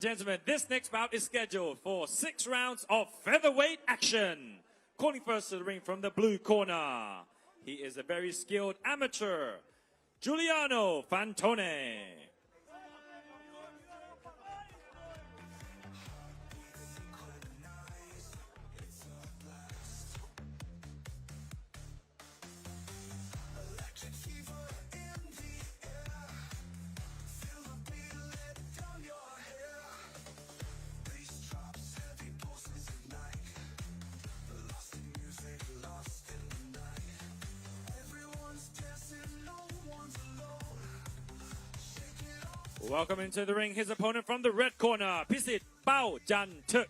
Gentlemen, this next bout is scheduled for 6 rounds of featherweight action. Calling first to the ring from the blue corner. He is a very skilled amateur, Guiliano Fantone. Welcome into the ring, his opponent from the red corner, Phisit Paochanthuek.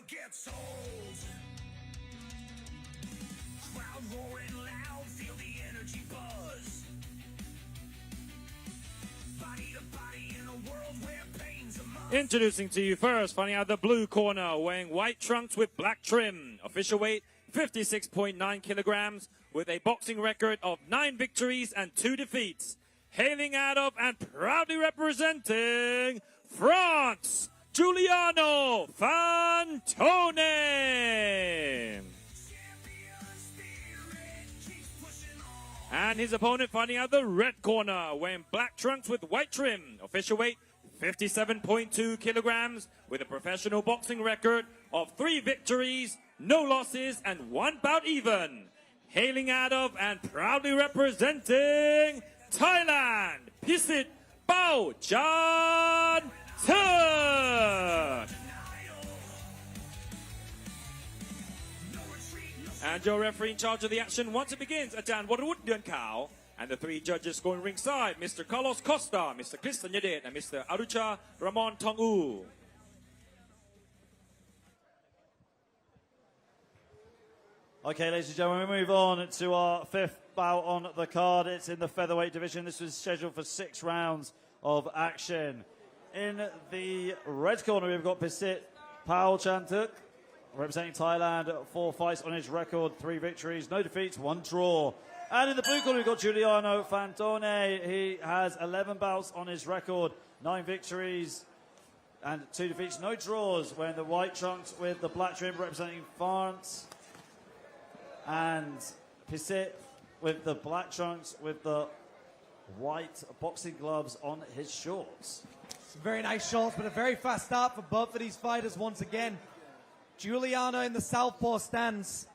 Gets old. Crowd roaring loud, feel the energy buzz. Body to body in a world where pain's a must. Introducing to you first, finding out the blue corner, wearing white trunks with black trim. Official weight 56.9 kilograms with a boxing record of 9 victories and 2 defeats. Hailing out of and proudly representing France, Guiliano Fantone. And his opponent finding out the red corner, wearing black trunks with white trim. Official weight 57.2 kilograms with a professional boxing record of 3 victories, no losses, and 1 bout even. Hailing out of and proudly representing Thailand, Phisit Paochanthuek. And your referee in charge of the action once it begins, Ajahn Warawut Duan Kao. And the 3 judges going ringside, Mr. Carlos Costa, Mr. Chris Sanyadet, and Mr. Arucha Ramon Tongu. Okay, ladies and gentlemen, we move on to our 5th bout on the card. It's in the featherweight division. This was scheduled for 6 rounds of action. In the red corner, we've got Phisit Paochanthuek, representing Thailand, 4 fights on his record, 3 victories, no defeats, 1 draw. And in the blue corner, we've got Guiliano Fantone. He has 11 bouts on his record, 9 victories and 2 defeats, no draws. Wearing the white trunks with the black trim, representing France. And Phisit with the black trunks with the white boxing gloves on his shorts. Some very nice shorts, but a very fast start for both of these fighters once again. Guiliano in the southpaw stance.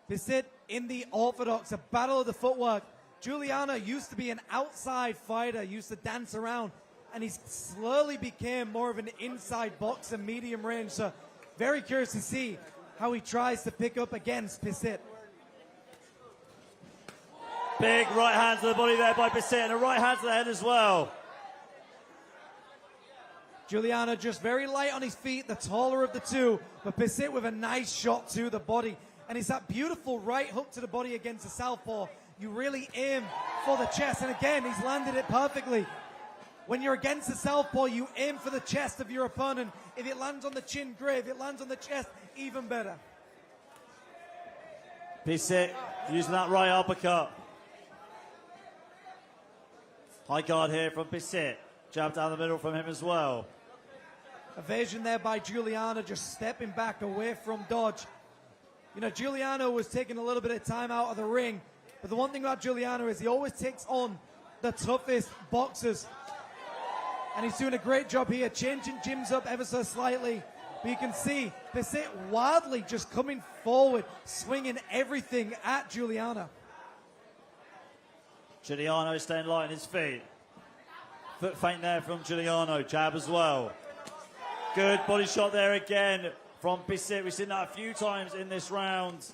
Phisit in the orthodox, a battle of the footwork. Guiliano used to be an outside fighter, used to dance around, and he's slowly became more of an inside boxer, medium range. So very curious to see how he tries to pick up against Phisit. Big right hand to the body there by Phisit, and a right hand to the head as well. Guiliano just very light on his feet, the taller of the two, but Phisit with a nice shot to the body. And it's that beautiful right hook to the body against the southpaw. You really aim for the chest, and again, he's landed it perfectly. When you're against the southpaw, you aim for the chest of your opponent. If it lands on the chin, great. If it lands on the chest, even better. Phisit using that right uppercut. High guard here from Phisit. Jab down the middle from him as well. Evasion there by Guiliano, just stepping back away from dodge. You know, Guiliano was taking a little bit of time out of the ring, but the one thing about Guiliano is he always takes on the toughest boxers. And he's doing a great job here, changing gyms up ever so slightly. But you can see Phisit wildly just coming forward, swinging everything at Guiliano. Guiliano staying light on his feet. Foot feint there from Guiliano, jab as well. Good body shot there again from Phisit. We've seen that a few times in this round.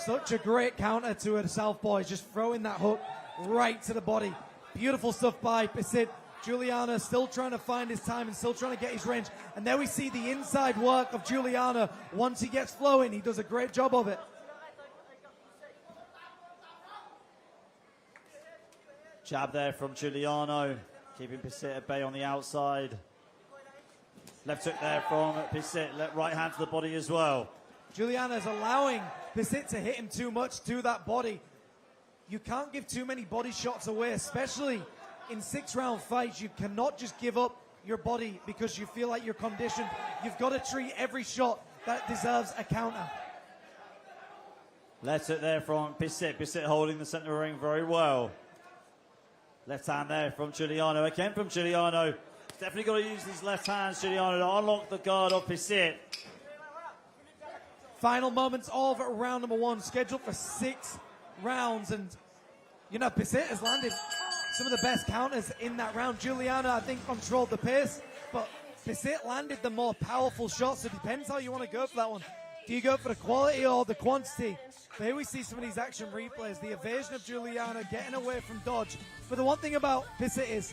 Such a great counter to a southpaw. He's just throwing that hook right to the body. Beautiful stuff by Phisit. Guiliano still trying to find his time and still trying to get his range. And there we see the inside work of Guiliano. Once he gets flowing, he does a great job of it. Jab there from Guiliano, keeping Phisit at bay on the outside. Left hook there from Phisit, right hand to the body as well. Guiliano is allowing Phisit to hit him too much to that body. You can't give too many body shots away, especially in 6-round fights. You cannot just give up your body because you feel like you're conditioned. You've got to treat every shot that deserves a counter. Left hook there from Phisit. Phisit holding the centre of the ring very well. Left hand there from Guiliano. Again from Guiliano. Definitely got to use these left hands, Guiliano, to unlock the guard of Phisit. Final moments of round number 1, scheduled for 6 rounds. And, you know, Phisit has landed some of the best counters in that round. Guiliano, I think, controlled the pace, but Phisit landed the more powerful shots. It depends how you want to go for that one. Do you go for the quality or the quantity? But here we see some of these action replays. The evasion of Guiliano, getting away from dodge. But the one thing about Phisit is,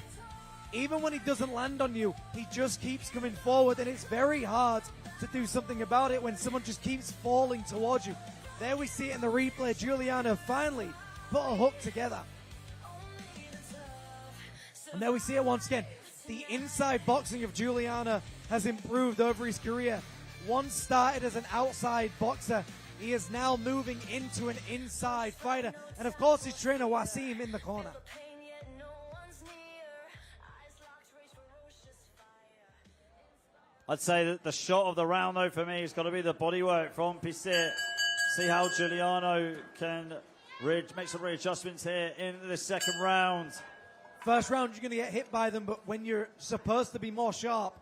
even when he doesn't land on you, he just keeps coming forward, and it's very hard to do something about it when someone just keeps falling towards you. There we see it in the replay. Guiliano finally put a hook together. And there we see it once again. The inside boxing of Guiliano has improved over his career. Once started as an outside boxer, he is now moving into an inside fighter. And of course his trainer Wasim in the corner. I'd say that the shot of the round, though, for me, has got to be the bodywork from Phisit. See how Guiliano can make some readjustments here in the second round. First round, you're going to get hit by them, but when you're supposed to be more sharp.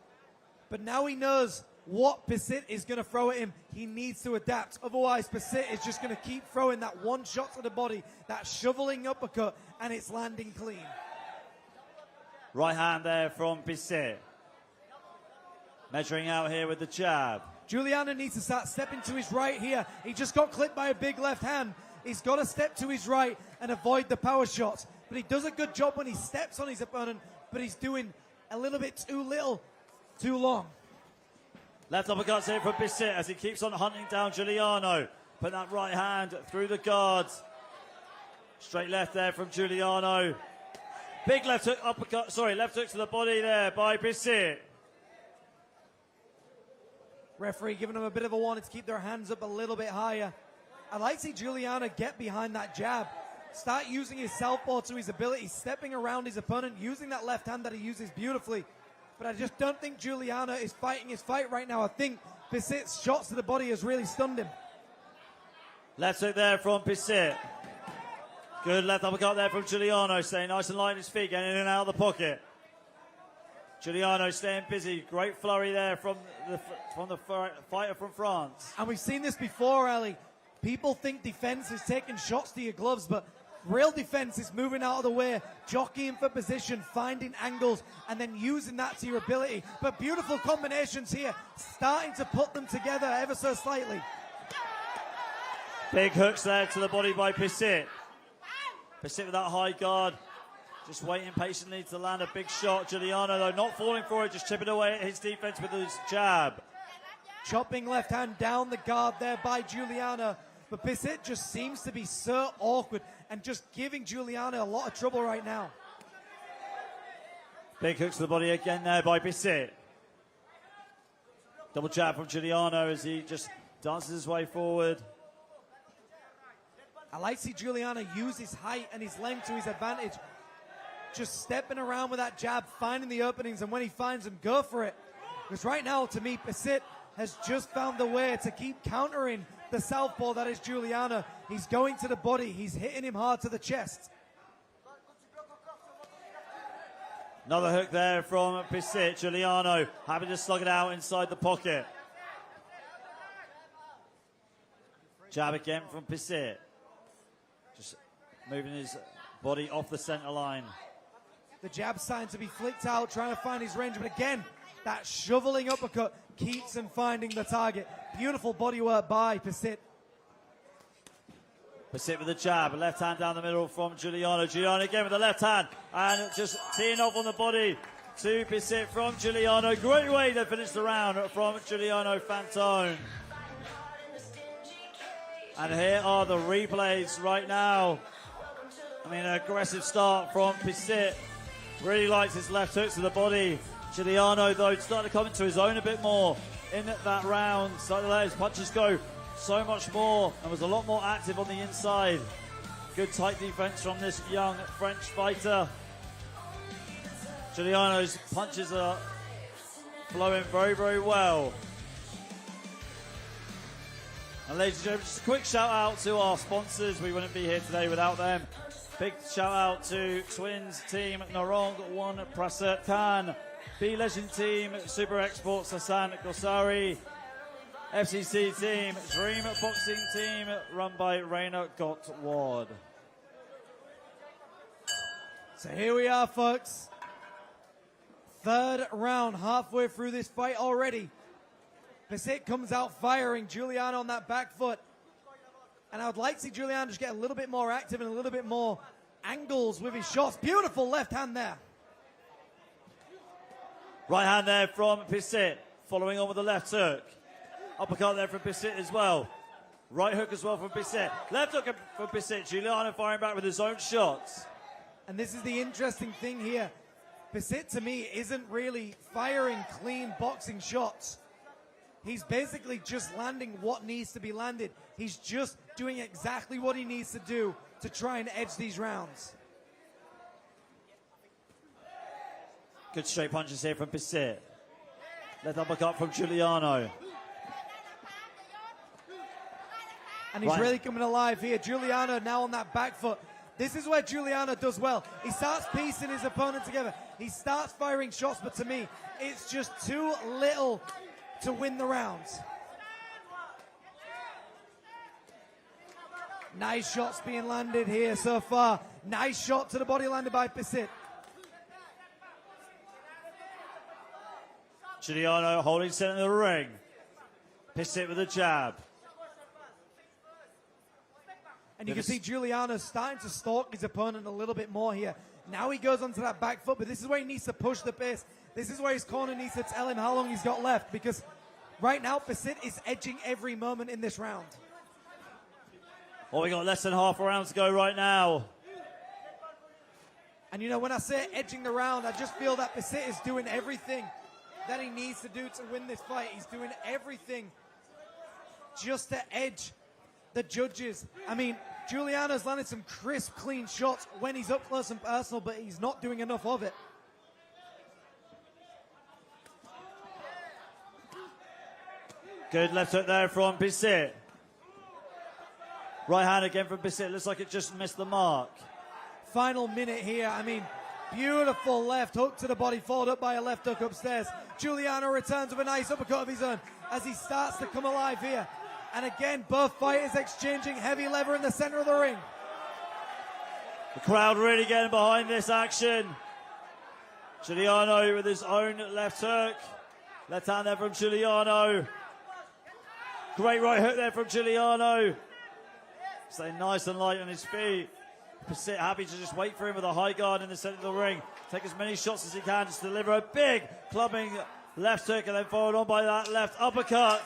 But now he knows what Phisit is going to throw at him. He needs to adapt. Otherwise, Phisit is just going to keep throwing that one shot to the body, that shoveling uppercut, and it's landing clean. Right hand there from Phisit. Measuring out here with the jab. Guiliano needs to start stepping to his right here. He just got clipped by a big left hand. He's got to step to his right and avoid the power shots. But he does a good job when he steps on his opponent, but he's doing a little bit too little, too long. Left uppercuts here from Phisit as he keeps on hunting down Guiliano. Put that right hand through the guards. Straight left there from Guiliano. Big left hook uppercut, left hook to the body there by Phisit. Referee giving them a bit of a warning to keep their hands up a little bit higher. I'd like to see Guiliano get behind that jab. Start using his southpaw to his ability, stepping around his opponent, using that left hand that he uses beautifully. But I just don't think Guiliano is fighting his fight right now. I think Physit's shots to the body has really stunned him. Left hook there from Phisit. Good left uppercut there from Guiliano, staying nice and light on his feet, getting in and out of the pocket. Guiliano staying busy. Great flurry there from the fighter from France. And we've seen this before, Ali. People think defense is taking shots to your gloves, but real defense is moving out of the way, jockeying for position, finding angles, and then using that to your ability. But beautiful combinations here, starting to put them together ever so slightly. Big hooks there to the body by Phisit. Phisit with that high guard. Just waiting patiently to land a big shot. Guiliano, though, not falling for it, just chipping away at his defense with his jab. Chopping left hand down the guard there by Guiliano. But Phisit just seems to be so awkward and just giving Guiliano a lot of trouble right now. Big hooks to the body again there by Phisit. Double jab from Guiliano as he just dances his way forward. I like to see Guiliano use his height and his length to his advantage. Just stepping around with that jab, finding the openings, and when he finds them, go for it. Because right now, to me, Phisit has just found a way to keep countering the southpaw that is Guiliano. He's going to the body. He's hitting him hard to the chest. Another hook there from Phisit. Guiliano happy to slug it out inside the pocket. Jab again from Phisit. Just moving his body off the center line. The jab starting to be flicked out, trying to find his range. But again, that shoveling uppercut keeps him finding the target. Beautiful body work by Phisit. Phisit with the jab, left hand down the middle from Guiliano. Guiliano again with the left hand, and just teeing off on the body to Phisit from Guiliano. Great way to finish the round from Guiliano Fantone. And here are the replays right now. I mean, an aggressive start from Phisit. Really likes his left hooks to the body. Guiliano, though, starting to come into his own a bit more in that round. Starting to let his punches go so much more and was a lot more active on the inside. Good tight defense from this young French fighter. Guiliano's punches are flowing very, very well. And ladies and gentlemen, just a quick shout out to our sponsors. We wouldn't be here today without them. Big shout out to Twins Team Narong, One Prasad Khan, B Legend Team, Super Exports Hassan Gosari, FCC Team, Dream Boxing Team, run by Raina Gottward. So here we are, folks. Third round, halfway through this fight already. Phisit comes out firing Guiliano on that back foot. And I would like to see Guiliano just get a little bit more active and a little bit more angles with his shots. Beautiful left hand there. Right hand there from Phisit, following on with the left hook. Uppercut there from Phisit as well. Right hook as well from Phisit. Left hook from Phisit. Guiliano firing back with his own shots. And this is the interesting thing here. Phisit, to me, isn't really firing clean boxing shots. He's basically just landing what needs to be landed. He's just doing exactly what he needs to do to try and edge these rounds. Good straight punches here from Phisit. Left uppercut from Guiliano. And he's really coming alive here. Guiliano now on that back foot. This is where Guiliano does well. He starts piecing his opponent together. He starts firing shots, but to me, it's just too little to win the rounds. Nice shots being landed here so far. Nice shot to the body landed by Phisit. Guiliano holding center in the ring. Phisit with a jab. And you can see Guiliano starting to stalk his opponent a little bit more here. Now he goes onto that back foot, but this is where he needs to push the pace. This is where his corner needs to tell him how long he's got left, because right now Phisit is edging every moment in this round. Well, we got less than half a round to go right now. And you know, when I say edging the round, I just feel that Phisit is doing everything that he needs to do to win this fight. He's doing everything just to edge the judges. I mean, Guiliano's landed some crisp, clean shots when he's up close and personal, but he's not doing enough of it. Good left hook there from Phisit. Right hand again from Phisit. Looks like it just missed the mark. Final minute here. I mean, beautiful left hook to the body, followed up by a left hook upstairs. Guiliano returns with a nice uppercut of his own as he starts to come alive here. And again, both fighters exchanging heavy lever in the center of the ring. The crowd really getting behind this action. Guiliano with his own left hook. Left hand there from Guiliano. Great right hook there from Guiliano. Staying nice and light on his feet. Phisit happy to just wait for him with a high guard in the center of the ring. Take as many shots as he can, just deliver a big clubbing left hook and then followed on by that left uppercut.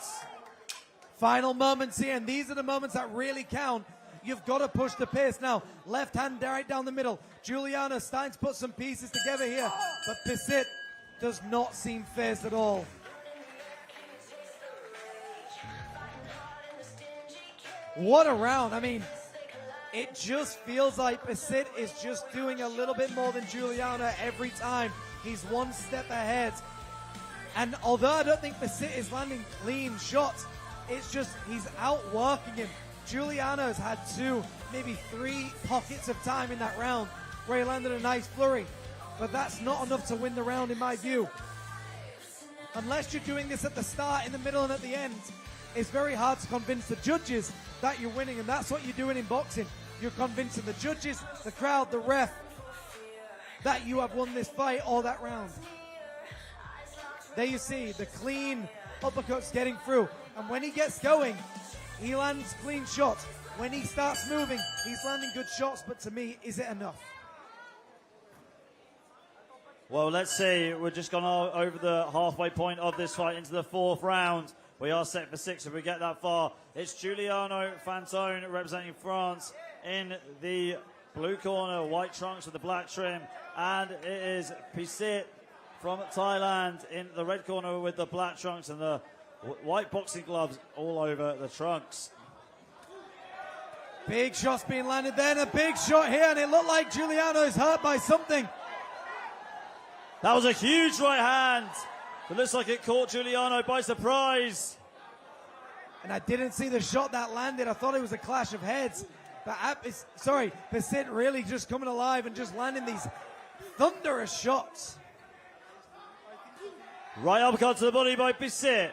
Final moments here, and these are the moments that really count. You've got to push the pace now. Left hand right down the middle. Guiliano starting to put some pieces together here, but Phisit does not seem phased at all. What a round. I mean, it just feels like Phisit is just doing a little bit more than Guiliano every time. He's one step ahead. And although I don't think Phisit is landing clean shots, it's just he's outworking him. Guiliano's had 2, maybe 3 pockets of time in that round where he landed a nice flurry. But that's not enough to win the round in my view. Unless you're doing this at the start, in the middle, and at the end, it's very hard to convince the judges that you're winning, and that's what you're doing in boxing. You're convincing the judges, the crowd, the ref, that you have won this fight or that round. There you see the clean uppercuts getting through, and when he gets going, he lands clean shots. When he starts moving, he's landing good shots, but to me, is it enough? Well, let's see. We're just gone over the halfway point of this fight into the 4th round. We are set for 6 if we get that far. It's Guiliano Fantone representing France in the blue corner, white trunks with the black trim. And it is Phisit from Thailand in the red corner with the black trunks and the white boxing gloves all over the trunks. Big shots being landed there, and a big shot here, and it looked like Guiliano is hurt by something. That was a huge right hand. It looks like it caught Guiliano by surprise. And I didn't see the shot that landed. I thought it was a clash of heads. But Phisit really just coming alive and just landing these thunderous shots. Right uppercut to the body by Phisit.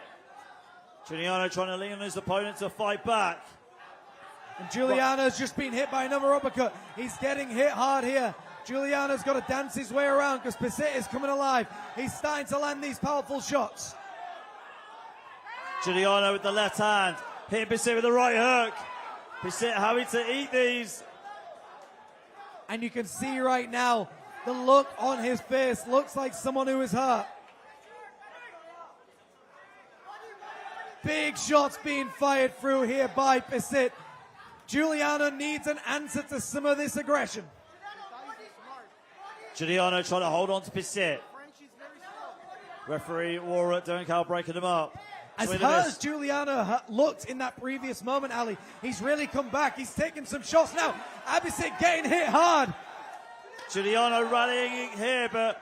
Guiliano trying to lean on his opponent to fight back. And Guiliano's just been hit by another uppercut. He's getting hit hard here. Guiliano's got to dance his way around because Phisit is coming alive. He's starting to land these powerful shots. Guiliano with the left hand, hitting Phisit with the right hook. Phisit having to eat these. And you can see right now, the look on his face looks like someone who is hurt. Big shots being fired through here by Phisit. Guiliano needs an answer to some of this aggression. Guiliano trying to hold on to Phisit. Referee Warren Duncal breaking him up. As hard as Guiliano looked in that previous moment, Ali, he's really come back. He's taking some shots now. Phisit getting hit hard. Guiliano rallying here, but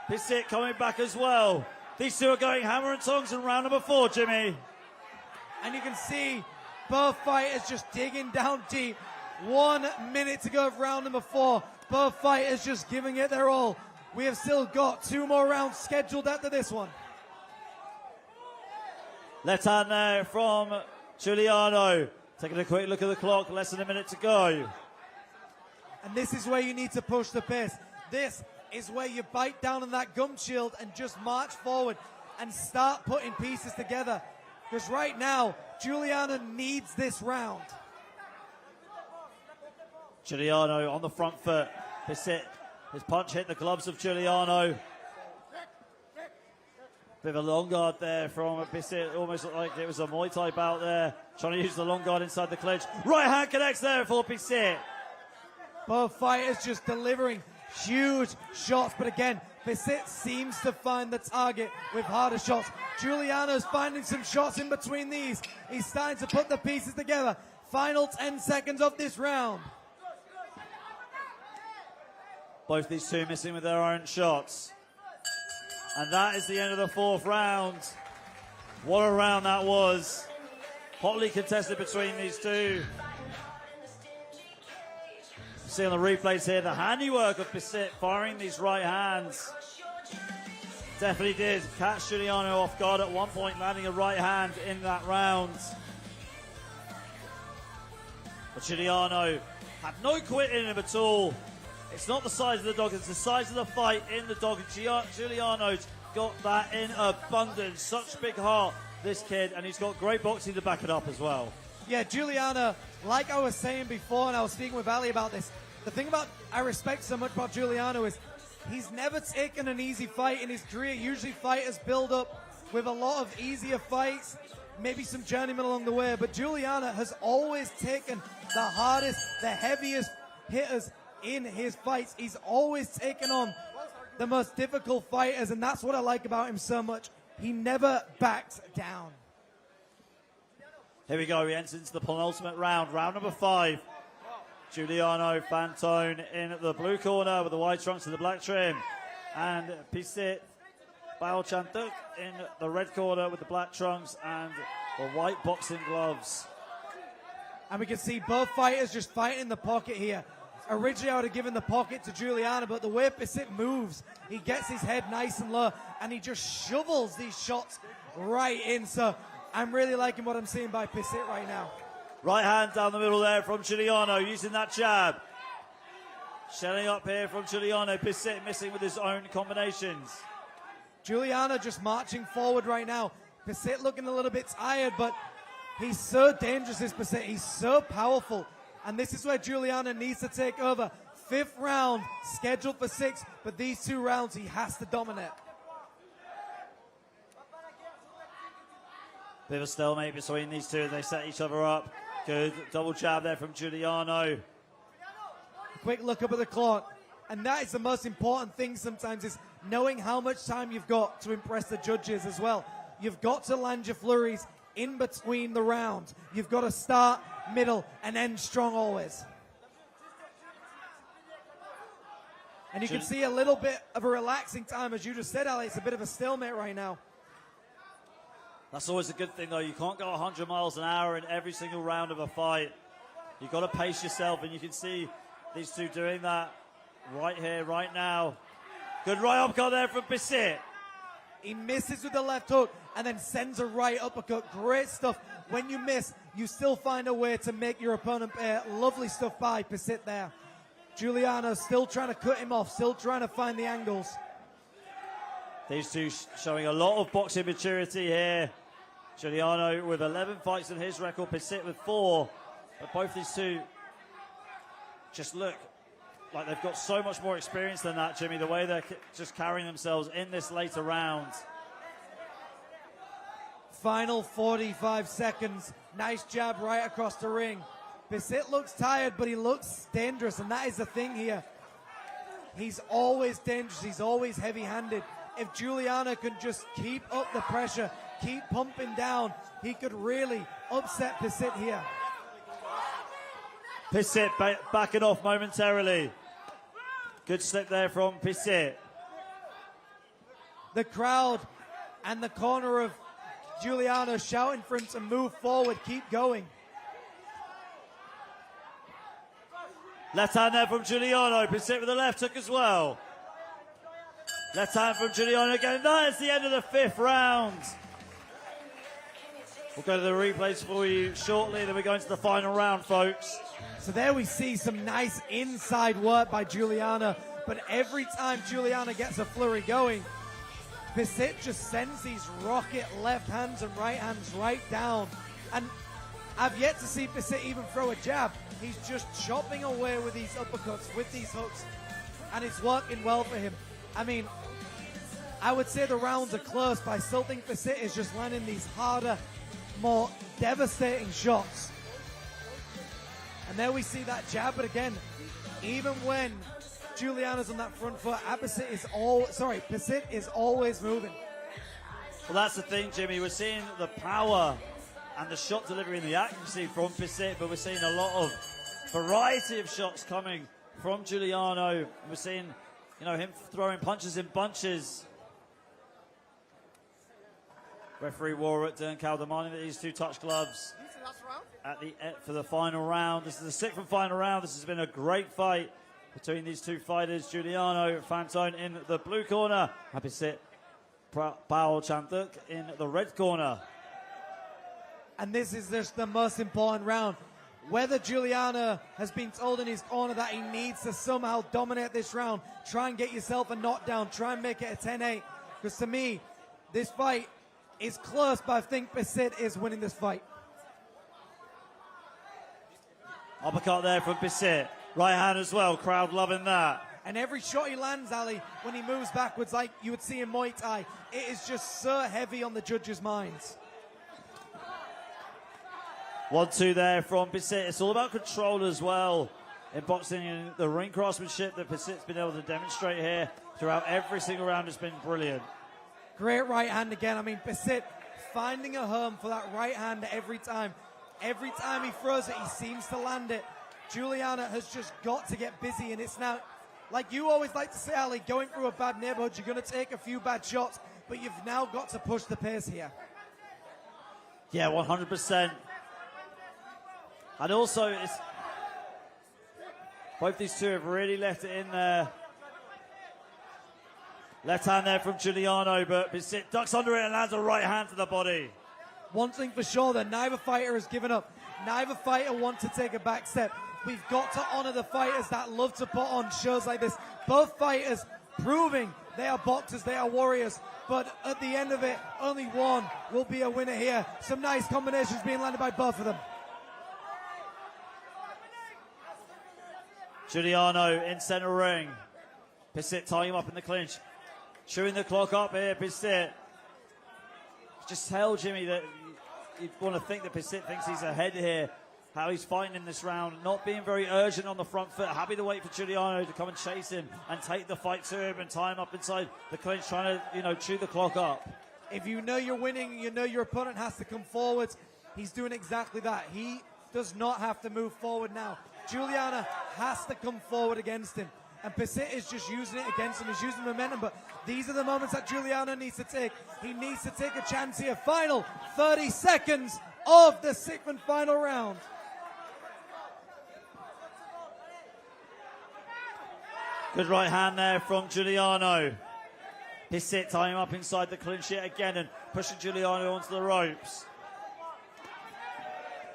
Phisit coming back as well. These two are going hammer and tongs in round number 4, Jimmy. And you can see both fighters just digging down deep. 1 minute to go of round number 4. Both fighters just giving it their all. We have still got 2 more rounds scheduled after this one. Left hand there from Guiliano. Taking a quick look at the clock, less than a minute to go. And this is where you need to push the pace. This is where you bite down on that gum shield and just march forward and start putting pieces together. Because right now, Guiliano needs this round. Guiliano on the front foot. Phisit, his punch hit the gloves of Guiliano. Bit of a long guard there from Phisit. Almost looked like it was a Muay Thai bout there. Trying to use the long guard inside the clinch. Right hand connects there for Phisit. Both fighters just delivering huge shots. But again, Phisit seems to find the target with harder shots. Guiliano's finding some shots in between these. He's starting to put the pieces together. Final 10 seconds of this round. Both these two missing with their own shots. And that is the end of the 4th round. What a round that was. Hotly contested between these two. See on the replays here, the handiwork of Phisit firing these right hands. Definitely did catch Guiliano off guard at one point, landing a right hand in that round. But Guiliano had no quit in him at all. It's not the size of the dog, it's the size of the fight in the dog. Guiliano's got that in abundance. Such big heart, this kid, and he's got great boxing to back it up as well. Yeah, Guiliano, like I was saying before, and I was speaking with Ali about this, the thing about I respect so much about Guiliano is he's never taken an easy fight in his career. Usually fighters build up with a lot of easier fights, maybe some journeymen along the way, but Guiliano has always taken the hardest, the heaviest hitters in his fights. He's always taken on the most difficult fighters, and that's what I like about him so much. He never backs down. Here we go, we enter into the penultimate round, round number 5. Guiliano Fantone in the blue corner with the white trunks and the black trim. And Phisit Paochanthuek in the red corner with the black trunks and the white boxing gloves. And we can see both fighters just fighting in the pocket here. Originally, I would have given the pocket to Guiliano, but the way Phisit moves, he gets his head nice and low, and he just shovels these shots right in. So I'm really liking what I'm seeing by Phisit right now. Right hand down the middle there from Guiliano, using that jab. Shelling up here from Guiliano. Phisit missing with his own combinations. Guiliano just marching forward right now. Phisit looking a little bit tired, but he's so dangerous, this Phisit. He's so powerful. And this is where Guiliano needs to take over. 5th round, scheduled for 6, but these 2 rounds he has to dominate. Bit of a stalemate between these two. They set each other up. Good double jab there from Guiliano. quick look up at the clock. And that is the most important thing sometimes, is knowing how much time you've got to impress the judges as well. You've got to land your flurries in between the rounds. You've got to start, middle, and end strong always. And you can see a little bit of a relaxing time, as you just said, Ali. It's a bit of a stalemate right now. That's always a good thing, though. You can't go 100 miles an hour in every single round of a fight. You've got to pace yourself, and you can see these two doing that right here, right now. Good right uppercut there from Phisit. He misses with the left hook and then sends a right uppercut. Great stuff. When you miss, you still find a way to make your opponent pay. Lovely stuff by Phisit there. Guiliano still trying to cut him off, still trying to find the angles. These two showing a lot of boxing maturity here. Guiliano with 11 fights in his record, Phisit with 4. But both these two just look like they've got so much more experience than that, Jimmy, the way they're just carrying themselves in this later round. Final 45 seconds. Nice jab right across the ring. Phisit looks tired, but he looks dangerous, and that is the thing here. He's always dangerous. He's always heavy-handed. If Guiliano can just keep up the pressure, keep pumping down, he could really upset Phisit here. Phisit backing off momentarily. Good slip there from Phisit. The crowd and the corner of Guiliano shouting for him to move forward, keep going. Left hand there from Guiliano. Phisit with the left hook as well. Left hand from Guiliano again. That is the end of the 5th round. We'll go to the replays for you shortly, then we go into the final round, folks. So there we see some nice inside work by Guiliano, but every time Guiliano gets a flurry going, Phisit just sends these rocket left hands and right hands right down. And I've yet to see Phisit even throw a jab. He's just chopping away with these uppercuts, with these hooks, and it's working well for him. I mean, I would say the rounds are close, but I still think Phisit is just landing these harder, more devastating shots. And there we see that jab, but again, even when Guiliano's on that front foot, Phisit is always moving. Well, that's the thing, Jimmy. We're seeing the power and the shot delivery and the accuracy from Phisit, but we're seeing a lot of variety of shots coming from Guiliano. We're seeing, him throwing punches in bunches. Referee Warwick Dernkow demanding that these two touch gloves for the final round. This is the 6th and final round. This has been a great fight between these two fighters. Guiliano Fantone in the blue corner, Phisit Paochanthuek in the red corner. And this is just the most important round. Whether Guiliano has been told in his corner that he needs to somehow dominate this round, try and get yourself a knockdown, try and make it a 10-8. Because to me, this fight is close, but I think Phisit is winning this fight. Uppercut there from Phisit. Right hand as well, crowd loving that. And every shot he lands, Ali, when he moves backwards like you would see in Muay Thai, it is just so heavy on the judges' minds. 1-2 there from Phisit. It's all about control as well in boxing, and the ring craftsmanship that Physit's been able to demonstrate here throughout every single round has been brilliant. Great right hand again. I mean, Phisit finding a home for that right hand every time. Every time he throws it, he seems to land it. Guiliano has just got to get busy, and it's now, like you always like to say, Ali, going through a bad neighborhood, you're going to take a few bad shots, but you've now got to push the pace here. Yeah, 100%. And also, both these two have really left it in there. Left hand there from Guiliano, but Phisit ducks under it and lands a right hand to the body. One thing for sure, that neither fighter has given up. Neither fighter wants to take a back step. We've got to honor the fighters that love to put on shows like this. Both fighters proving they are boxers, they are warriors. But at the end of it, only one will be a winner here. Some nice combinations being landed by both of them. Guiliano in center ring. Phisit tying him up in the clinch. Chewing the clock up here, Phisit. Just tell Jimmy that you want to think that Phisit thinks he's ahead here how he's fighting in this round, not being very urgent on the front foot, happy to wait for Guiliano to come and chase him and take the fight to him and tie him up inside the clinch, trying to, chew the clock up. If you know you're winning, you know your opponent has to come forward. He's doing exactly that. He does not have to move forward now. Guiliano has to come forward against him. And Phisit is just using it against him. He's using momentum, but these are the moments that Guiliano needs to take. He needs to take a chance here. Final 30 seconds of the sixth and final round. Good right hand there from Guiliano. Phisit tying him up inside the clinch yet again and pushing Guiliano onto the ropes.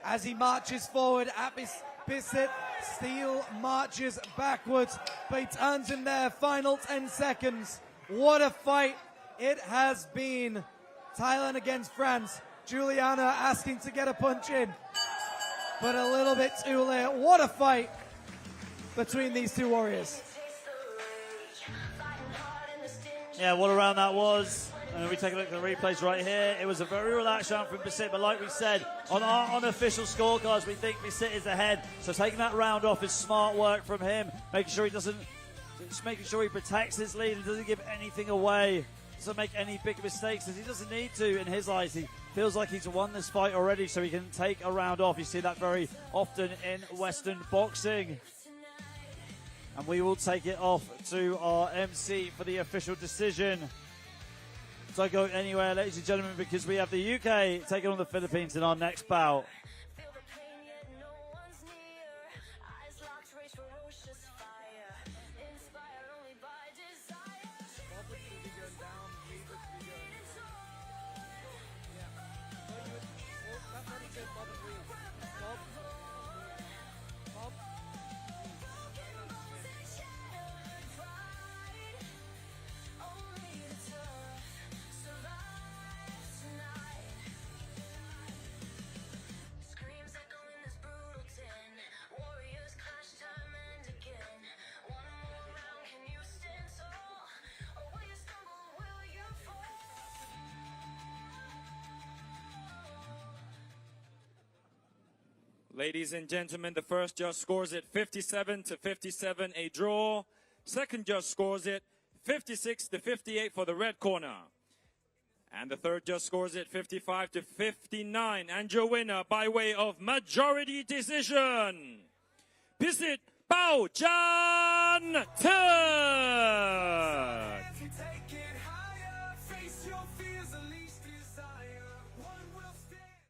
As he marches forward, Phisit still marches backwards, but he turns in there. Final 10 seconds. What a fight it has been. Thailand against France. Guiliano asking to get a punch in, but a little bit too late. What a fight between these two warriors. Yeah, what a round that was. And we take a look at the replays right here. It was a very relaxed round from Phisit, but like we said, on our unofficial scorecards, we think Phisit is ahead. So taking that round off is smart work from him, making sure he protects his lead and doesn't give anything away, doesn't make any big mistakes, as he doesn't need to in his eyes. He feels like he's won this fight already, so he can take a round off. You see that very often in Western boxing. And we will take it off to our MC for the official decision. Don't go anywhere, ladies and gentlemen, because we have the UK taking on the Philippines in our next bout. Ladies and gentlemen, the first judge scores it 57-57, a draw. Second judge scores it 56-58 for the red corner. And the third judge scores it 55-59. And your winner by way of majority decision, Phisit Paochanthuek.